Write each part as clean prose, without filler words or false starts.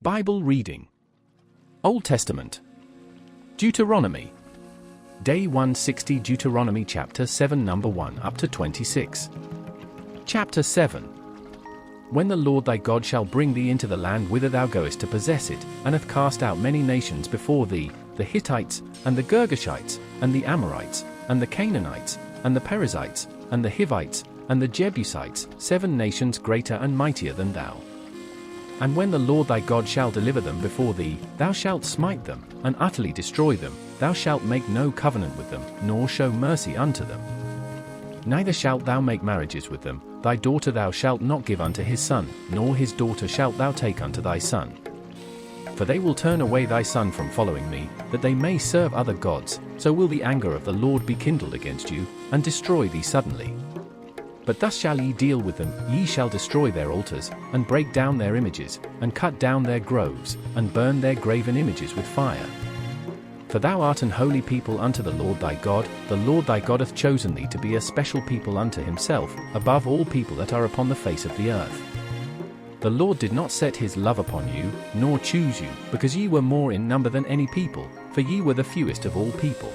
Bible reading. Old Testament. Deuteronomy. Day 160, Deuteronomy Chapter 7, number 1 up to 26. Chapter 7. When the Lord thy God shall bring thee into the land whither thou goest to possess it, and hath cast out many nations before thee, the Hittites, and the Girgashites, and the Amorites, and the Canaanites, and the Perizzites, and the Hivites, and the Jebusites, 7 nations greater and mightier than thou. And when the Lord thy God shall deliver them before thee, thou shalt smite them, and utterly destroy them. Thou shalt make no covenant with them, nor show mercy unto them. Neither shalt thou make marriages with them. Thy daughter thou shalt not give unto his son, nor his daughter shalt thou take unto thy son. For they will turn away thy son from following me, that they may serve other gods, so will the anger of the Lord be kindled against you, and destroy thee suddenly. But thus shall ye deal with them, ye shall destroy their altars, and break down their images, and cut down their groves, and burn their graven images with fire. For thou art an holy people unto the Lord thy God. The Lord thy God hath chosen thee to be a special people unto himself, above all people that are upon the face of the earth. The Lord did not set his love upon you, nor choose you, because ye were more in number than any people, for ye were the fewest of all people.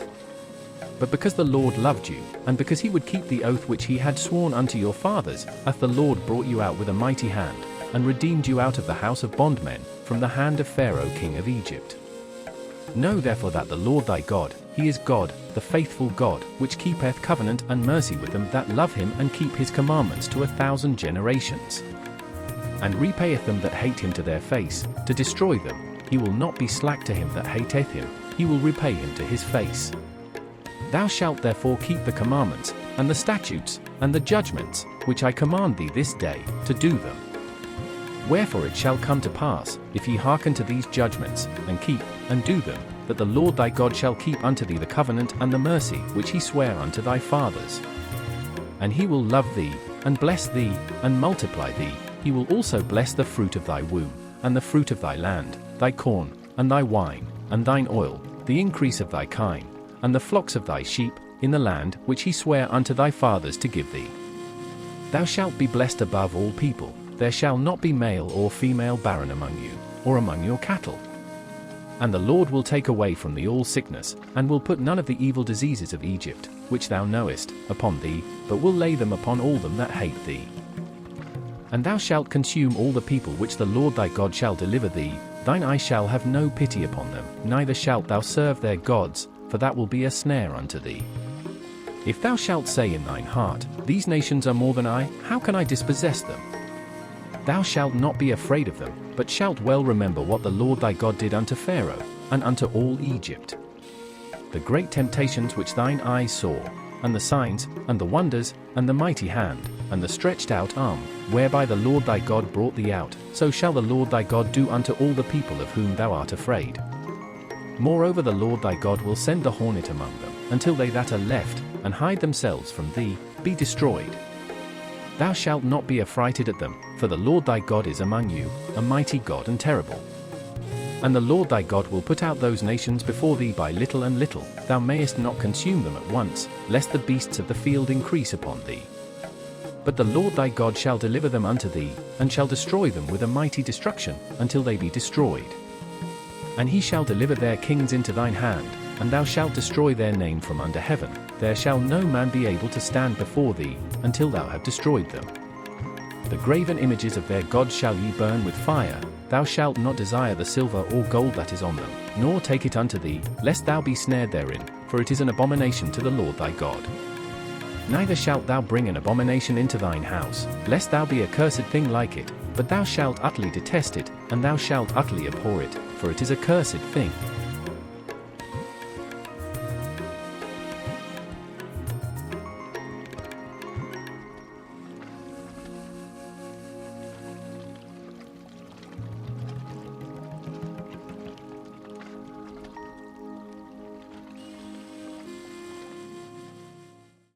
But because the Lord loved you, and because he would keep the oath which he had sworn unto your fathers, hath the Lord brought you out with a mighty hand, and redeemed you out of the house of bondmen, from the hand of Pharaoh king of Egypt. Know therefore that the Lord thy God, he is God, the faithful God, which keepeth covenant and mercy with them that love him and keep his commandments to 1,000 generations. And repayeth them that hate him to their face, to destroy them. He will not be slack to him that hateth him, he will repay him to his face. Thou shalt therefore keep the commandments, and the statutes, and the judgments, which I command thee this day, to do them. Wherefore it shall come to pass, if ye hearken to these judgments, and keep, and do them, that the Lord thy God shall keep unto thee the covenant and the mercy which he sware unto thy fathers. And he will love thee, and bless thee, and multiply thee. He will also bless the fruit of thy womb, and the fruit of thy land, thy corn, and thy wine, and thine oil, the increase of thy kine, and the flocks of thy sheep, in the land which he sware unto thy fathers to give thee. Thou shalt be blessed above all people. There shall not be male or female barren among you, or among your cattle. And the Lord will take away from thee all sickness, and will put none of the evil diseases of Egypt, which thou knowest, upon thee, but will lay them upon all them that hate thee. And thou shalt consume all the people which the Lord thy God shall deliver thee. Thine eye shall have no pity upon them, neither shalt thou serve their gods, for that will be a snare unto thee. If thou shalt say in thine heart, these nations are more than I, how can I dispossess them? Thou shalt not be afraid of them, but shalt well remember what the Lord thy God did unto Pharaoh, and unto all Egypt. The great temptations which thine eyes saw, and the signs, and the wonders, and the mighty hand, and the stretched out arm, whereby the Lord thy God brought thee out, so shall the Lord thy God do unto all the people of whom thou art afraid. Moreover the Lord thy God will send the hornet among them, until they that are left, and hide themselves from thee, be destroyed. Thou shalt not be affrighted at them, for the Lord thy God is among you, a mighty God and terrible. And the Lord thy God will put out those nations before thee by little and little. Thou mayest not consume them at once, lest the beasts of the field increase upon thee. But the Lord thy God shall deliver them unto thee, and shall destroy them with a mighty destruction, until they be destroyed. And he shall deliver their kings into thine hand, and thou shalt destroy their name from under heaven. There shall no man be able to stand before thee, until thou have destroyed them. The graven images of their gods shall ye burn with fire. Thou shalt not desire the silver or gold that is on them, nor take it unto thee, lest thou be snared therein, for it is an abomination to the Lord thy God. Neither shalt thou bring an abomination into thine house, lest thou be a cursed thing like it, but thou shalt utterly detest it, and thou shalt utterly abhor it, for it is a cursed thing.